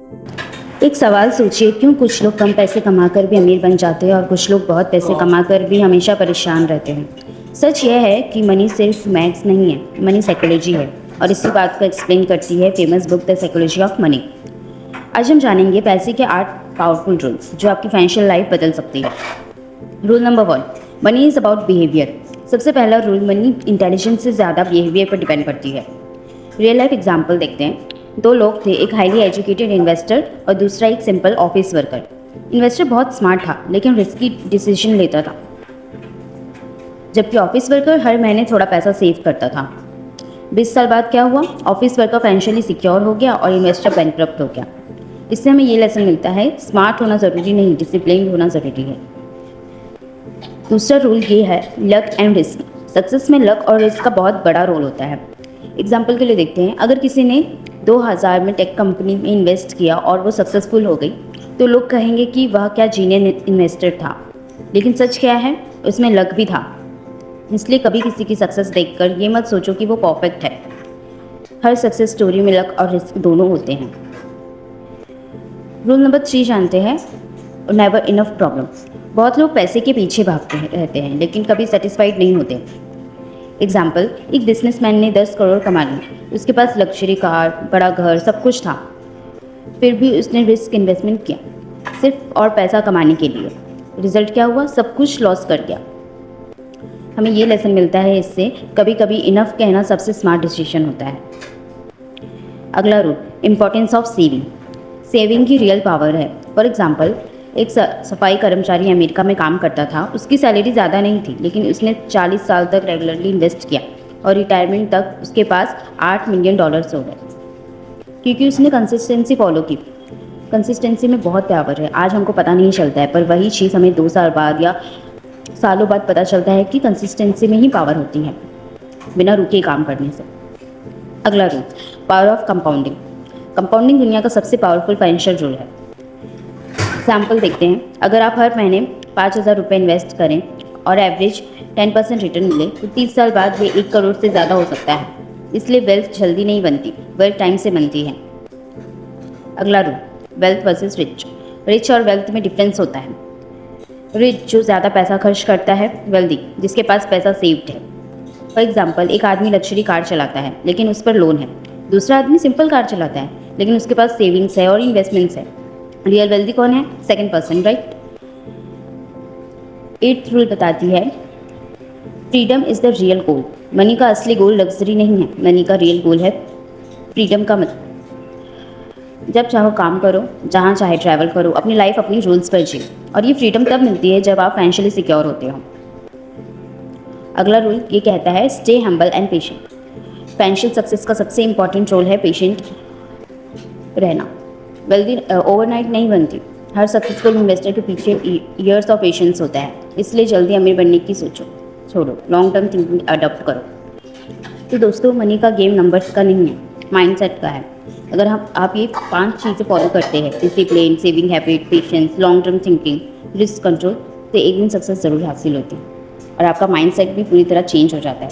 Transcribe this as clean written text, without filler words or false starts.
एक सवाल सोचिए, क्यों कुछ लोग कम पैसे कमाकर भी अमीर बन जाते हैं और कुछ लोग बहुत पैसे कमाकर भी हमेशा परेशान रहते हैं। सच यह है कि मनी सिर्फ मैथ्स नहीं है, मनी साइकोलॉजी है। और इसी बात को एक्सप्लेन करती है famous book the psychology of money. आज हम जानेंगे पैसे के 8 पावरफुल रूल्स जो आपकी फाइनेंशियल लाइफ बदल सकती है। Rule number 1, money is about behaviour. सबसे पहला रूल, मनी इंटेलिजेंस से ज़्यादा बिहेवियर पर डिपेंड करती है। रियल लाइफ एग्जाम्पल देखते हैं। दो लोग थे, एक हाईली एजुकेटेड इन्वेस्टर और दूसरा एक सिंपल ऑफिस वर्कर। इन्वेस्टर बहुत स्मार्ट था लेकिन रिस्की डिसीजन लेता था, जबकि ऑफिस वर्कर हर महीने थोड़ा पैसा सेव करता था। 20 साल बाद क्या हुआ? ऑफिस वर्कर फाइनेंशियली सिक्योर हो गया और इन्वेस्टर बैंकक्रप्ट हो गया। इससे हमें ये लेसन मिलता है, स्मार्ट होना ज़रूरी नहीं, डिसिप्लिन होना ज़रूरी है। दूसरा रूल ये है, लक एंड रिस्क। सक्सेस में लक और रिस्क का बहुत बड़ा रोल होता है। एग्जाम्पल के लिए देखते हैं, अगर किसी ने 2000 में टेक कंपनी में इन्वेस्ट किया और वो सक्सेसफुल हो गई तो लोग कहेंगे कि वह क्या जीनियस इन्वेस्टर था। लेकिन सच क्या है? उसमें लक भी था। इसलिए कभी किसी की सक्सेस देखकर ये मत सोचो कि वो परफेक्ट है। हर सक्सेस स्टोरी में लक और रिस्क दोनों होते हैं। रूल नंबर 3 जानते हैं, नेवर इनफ प्रॉब्लम। बहुत लोग पैसे के पीछे भागते रहते हैं लेकिन कभी सेटिस्फाइड नहीं होते। एग्जाम्पल, एक बिजनेसमैन ने 10 करोड़ कमा ली। उसके पास लग्जरी कार, बड़ा घर, सब कुछ था। फिर भी उसने रिस्क इन्वेस्टमेंट किया सिर्फ और पैसा कमाने के लिए। रिजल्ट क्या हुआ? सब कुछ लॉस कर गया। हमें ये लेसन मिलता है इससे, कभी कभी इनफ कहना सबसे स्मार्ट डिसीजन होता है। अगला rule, importance of saving. Saving की रियल पावर है। फॉर एग्जाम्पल, एक सफाई कर्मचारी अमेरिका में काम करता था। उसकी सैलरी ज़्यादा नहीं थी लेकिन उसने 40 साल तक रेगुलरली इन्वेस्ट किया और रिटायरमेंट तक उसके पास $8 मिलियन हो गए, क्योंकि उसने कंसिस्टेंसी फॉलो की। कंसिस्टेंसी में बहुत पावर है। आज हमको पता नहीं चलता है, पर वही चीज़ हमें 2 साल बाद या सालों बाद पता चलता है कि कंसिस्टेंसी में ही पावर होती है, बिना रुके काम करने से। अगला rule, power of compounding. Compounding दुनिया का सबसे पावरफुल फाइनेंशियल रूल है। एग्जाम्पल देखते हैं, अगर आप हर महीने 5,000 रुपये इन्वेस्ट करें और एवरेज 10% रिटर्न मिले तो 30 साल बाद ये 1 करोड़ से ज़्यादा हो सकता है। इसलिए वेल्थ जल्दी नहीं बनती, वेल्थ टाइम से बनती है। अगला rule, wealth versus rich. Rich और वेल्थ में डिफरेंस होता है। रिच जो ज़्यादा पैसा खर्च करता है, वेल्दी जिसके पास पैसा सेव्ड है। फॉर एग्जाम्पल, एक आदमी लग्जरी कार चलाता है लेकिन उस पर लोन है। दूसरा आदमी सिंपल कार चलाता है लेकिन उसके पास सेविंग्स है और इन्वेस्टमेंट्स है। रियल वेल्दी कौन है? Second person, right. 8th rule बताती है, freedom is the real goal. Money का असली गोल लग्जरी नहीं है, मनी का रियल गोल है फ्रीडम का मतलब। जब चाहो काम करो, जहाँ चाहे ट्रैवल करो, अपनी लाइफ अपनी रूल्स पर जियो। और ये फ्रीडम तब मिलती है जब आप फाइनेंशियली सिक्योर होते हो। अगला रूल ये कहता है, stay humble and patient. Financial success का सबसे इंपॉर्टेंट रोल है पेशेंट रहना। वेल्दी ओवरनाइट नहीं बनती। हर सक्सेसफुल इन्वेस्टर के पीछे ईयर्स ऑफ पेशेंस होता है। इसलिए जल्दी अमीर बनने की सोचो छोड़ो, लॉन्ग टर्म थिंकिंग अडॉप्ट करो। तो दोस्तों, मनी का गेम नंबर्स का नहीं है, माइंडसेट का है। अगर आप ये 5 चीज़ें फॉलो करते हैं, discipline, saving habit, patience, long term thinking, risk control, तो एक दिन सक्सेस ज़रूर हासिल होती है और आपका माइंडसेट भी पूरी तरह चेंज हो जाता है।